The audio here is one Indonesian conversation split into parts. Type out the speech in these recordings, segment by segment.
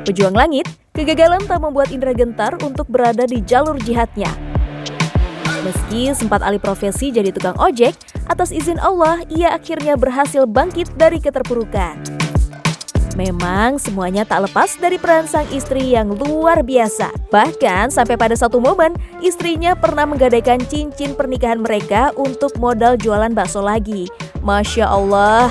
Pejuang langit, kegagalan tak membuat Indra gentar untuk berada di jalur jihadnya. Meski sempat alih profesi jadi tukang ojek, atas izin Allah ia akhirnya berhasil bangkit dari keterpurukan. Memang semuanya tak lepas dari peran sang istri yang luar biasa. Bahkan sampai pada satu momen, istrinya pernah menggadaikan cincin pernikahan mereka untuk modal jualan bakso lagi. Masya Allah.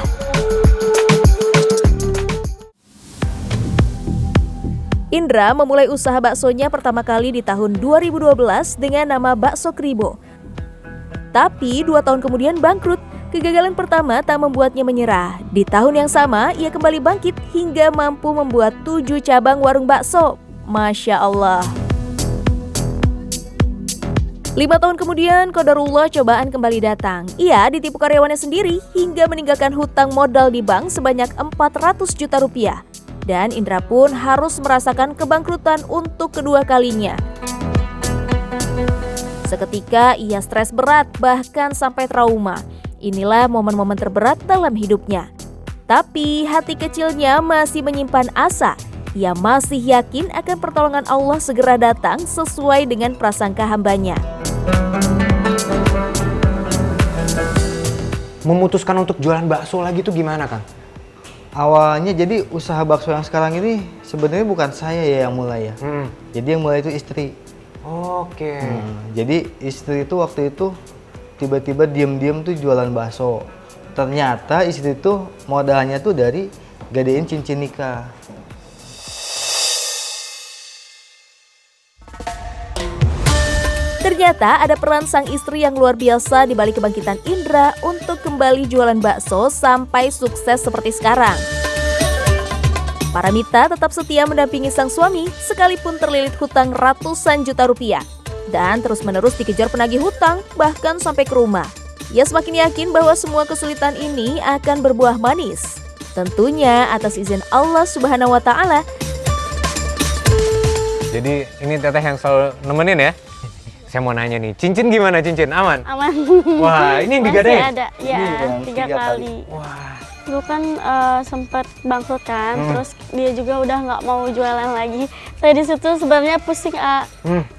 Indra memulai usaha baksonya pertama kali di tahun 2012 dengan nama Bakso Kribo. Tapi 2 tahun kemudian bangkrut. Kegagalan pertama tak membuatnya menyerah. Di tahun yang sama, ia kembali bangkit hingga mampu membuat 7 cabang warung bakso. Masya Allah. 5 tahun kemudian, qadarullah cobaan kembali datang. Ia ditipu karyawannya sendiri hingga meninggalkan hutang modal di bank sebanyak 400 juta rupiah. Dan Indra pun harus merasakan kebangkrutan untuk kedua kalinya. Seketika ia stres berat bahkan sampai trauma. Inilah momen-momen terberat dalam hidupnya. Tapi hati kecilnya masih menyimpan asa. Ia masih yakin akan pertolongan Allah segera datang sesuai dengan prasangka hambanya. Memutuskan untuk jualan bakso lagi tuh gimana, Kang? Awalnya jadi usaha bakso yang sekarang ini sebenarnya bukan saya ya yang mulai ya. Jadi yang mulai itu istri. Oke. Jadi istri itu waktu itu tiba-tiba diem-diem tuh jualan bakso. Ternyata istri itu modalnya tuh dari gadein cincin nikah. Ternyata ada peran sang istri yang luar biasa di balik kebangkitan Indra untuk kembali jualan bakso sampai sukses seperti sekarang. Paramita tetap setia mendampingi sang suami sekalipun terlilit hutang ratusan juta rupiah. Dan terus-menerus dikejar penagih hutang bahkan sampai ke rumah. Ia semakin yakin bahwa semua kesulitan ini akan berbuah manis. Tentunya atas izin Allah Subhanahu wa Ta'ala. Jadi ini teteh yang selalu nemenin ya? Saya mau nanya nih, cincin gimana cincin? Aman? Aman. Wah, ini yang digadai? Masih ada, ya 3 kali. Wah. Dulu kan sempat bangkrut kan, terus dia juga udah nggak mau jualan lagi. Saya di situ sebenarnya pusing,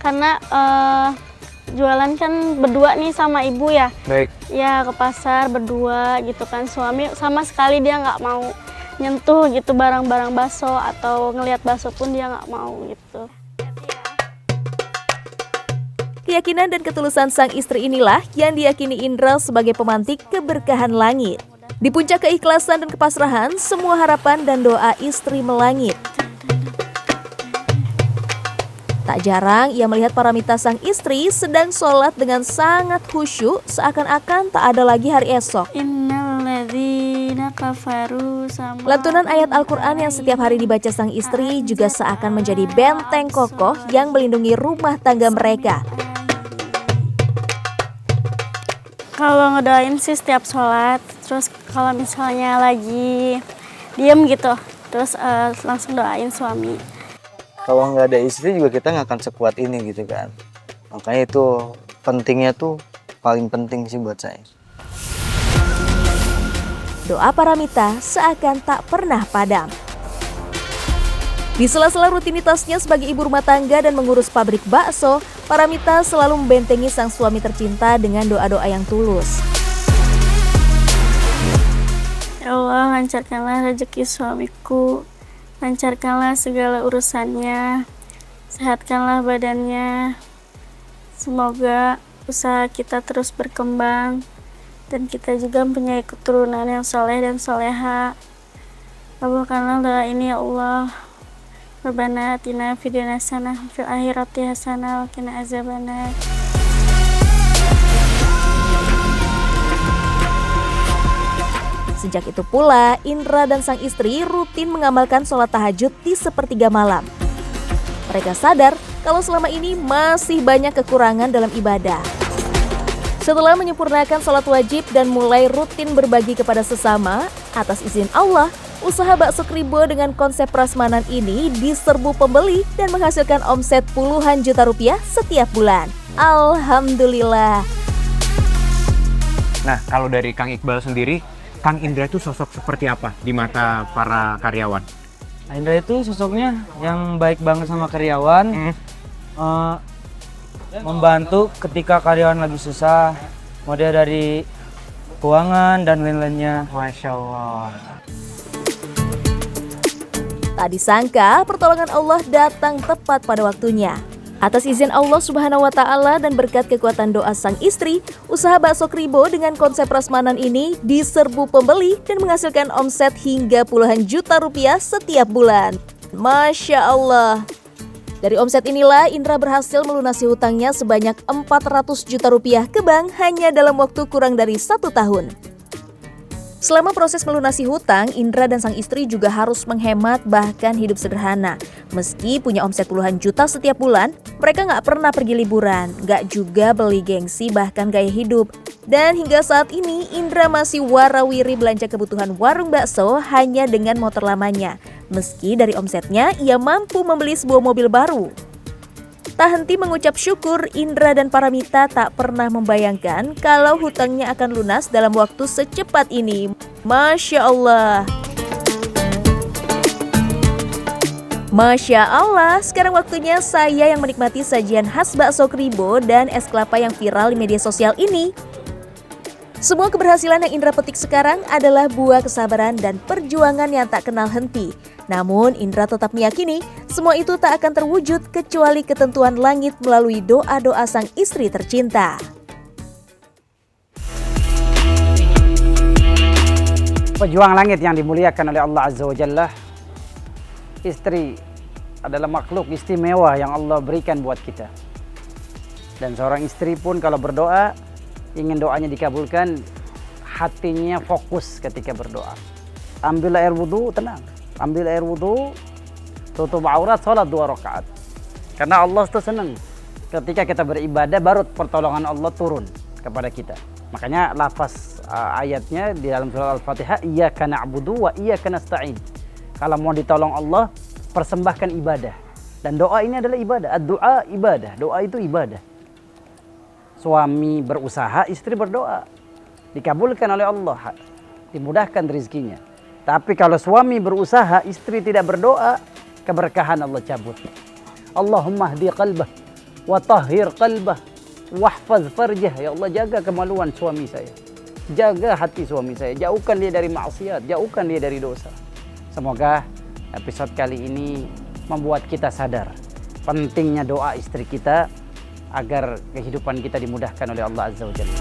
karena jualan kan berdua nih sama ibu ya. Baik. Ya ke pasar berdua gitu kan, suami sama sekali dia nggak mau nyentuh gitu barang-barang bakso atau ngelihat bakso pun dia nggak mau gitu. Keyakinan dan ketulusan sang istri inilah yang diyakini Indra sebagai pemantik keberkahan langit. Di puncak keikhlasan dan kepasrahan, semua harapan dan doa istri melangit. Tak jarang ia melihat paramita sang istri sedang sholat dengan sangat khusyuk seakan-akan tak ada lagi hari esok. Lantunan ayat Al-Quran yang setiap hari dibaca sang istri juga seakan menjadi benteng kokoh yang melindungi rumah tangga mereka. Kalau ngedoain sih setiap sholat, terus kalau misalnya lagi diem gitu, terus langsung doain suami. Kalau nggak ada istri juga kita nggak akan sekuat ini gitu kan. Makanya itu pentingnya tuh paling penting sih buat saya. Doa paramita seakan tak pernah padam. Di sela-sela rutinitasnya sebagai ibu rumah tangga dan mengurus pabrik bakso, Paramita selalu membentengi sang suami tercinta dengan doa-doa yang tulus. Ya Allah, lancarkanlah rezeki suamiku, lancarkanlah segala urusannya, sehatkanlah badannya. Semoga usaha kita terus berkembang dan kita juga mempunyai keturunan yang soleh dan soleha. Kabulkanlah doa ini ya Allah. Rabbana atina fid dunya hasanah wa fil akhirati hasanah wa qina azabannar. Sejak itu pula, Indra dan sang istri rutin mengamalkan sholat tahajud di sepertiga malam. Mereka sadar kalau selama ini masih banyak kekurangan dalam ibadah. Setelah menyempurnakan sholat wajib dan mulai rutin berbagi kepada sesama, atas izin Allah, usaha bakso Kribo dengan konsep prasmanan ini diserbu pembeli dan menghasilkan omset puluhan juta rupiah setiap bulan. Alhamdulillah. Nah, kalau dari Kang Iqbal sendiri, Kang Indra itu sosok seperti apa di mata para karyawan? Indra itu sosoknya yang baik banget sama karyawan, membantu ketika karyawan lagi susah, model dari keuangan dan lain-lainnya. Masya Allah. Tak disangka pertolongan Allah datang tepat pada waktunya. Atas izin Allah Subhanahu wa Ta'ala dan berkat kekuatan doa sang istri, usaha bakso Kribo dengan konsep prasmanan ini diserbu pembeli dan menghasilkan omset hingga puluhan juta rupiah setiap bulan. Masya Allah. Dari omset inilah Indra berhasil melunasi hutangnya sebanyak 400 juta rupiah ke bank hanya dalam waktu kurang dari 1 tahun. Selama proses melunasi hutang, Indra dan sang istri juga harus menghemat bahkan hidup sederhana. Meski punya omset puluhan juta setiap bulan, mereka nggak pernah pergi liburan, nggak juga beli gengsi bahkan gaya hidup. Dan hingga saat ini, Indra masih warawiri belanja kebutuhan warung bakso hanya dengan motor lamanya. Meski dari omsetnya, ia mampu membeli sebuah mobil baru. Tak henti mengucap syukur, Indra dan Paramita tak pernah membayangkan kalau hutangnya akan lunas dalam waktu secepat ini. Masya Allah. Masya Allah, sekarang waktunya saya yang menikmati sajian khas bakso Kribo dan es kelapa yang viral di media sosial ini. Semua keberhasilan yang Indra petik sekarang adalah buah kesabaran dan perjuangan yang tak kenal henti. Namun Indra tetap meyakini semua itu tak akan terwujud kecuali ketentuan langit melalui doa-doa sang istri tercinta. Pejuang langit yang dimuliakan oleh Allah Azza wa Jalla, istri adalah makhluk istimewa yang Allah berikan buat kita. Dan seorang istri pun kalau berdoa, ingin doanya dikabulkan, hatinya fokus ketika berdoa. Ambil air wudhu, tenang. Ambil air wudhu, tutup aurat, sholat 2 rakaat. Karena Allah itu senang ketika kita beribadah, baru pertolongan Allah turun kepada kita. Makanya lafaz ayatnya di dalam surah Al-Fatihah, iyyaka na'budu wa iyyaka nasta'in. Kalau mau ditolong Allah, persembahkan ibadah. Dan doa ini adalah ibadah. Ad-du'a ibadah. Doa itu ibadah. Suami berusaha, istri berdoa. Dikabulkan oleh Allah. Dimudahkan rezekinya. Tapi kalau suami berusaha, istri tidak berdoa, keberkahan Allah cabut. Allahumma hdi qalbah, wa tahhir qalbah, wahfaz farjah. Ya Allah, jaga kemaluan suami saya. Jaga hati suami saya. Jauhkan dia dari maksiat, jauhkan dia dari dosa. Semoga episode kali ini membuat kita sadar pentingnya doa istri kita agar kehidupan kita dimudahkan oleh Allah Azza wa Jalla.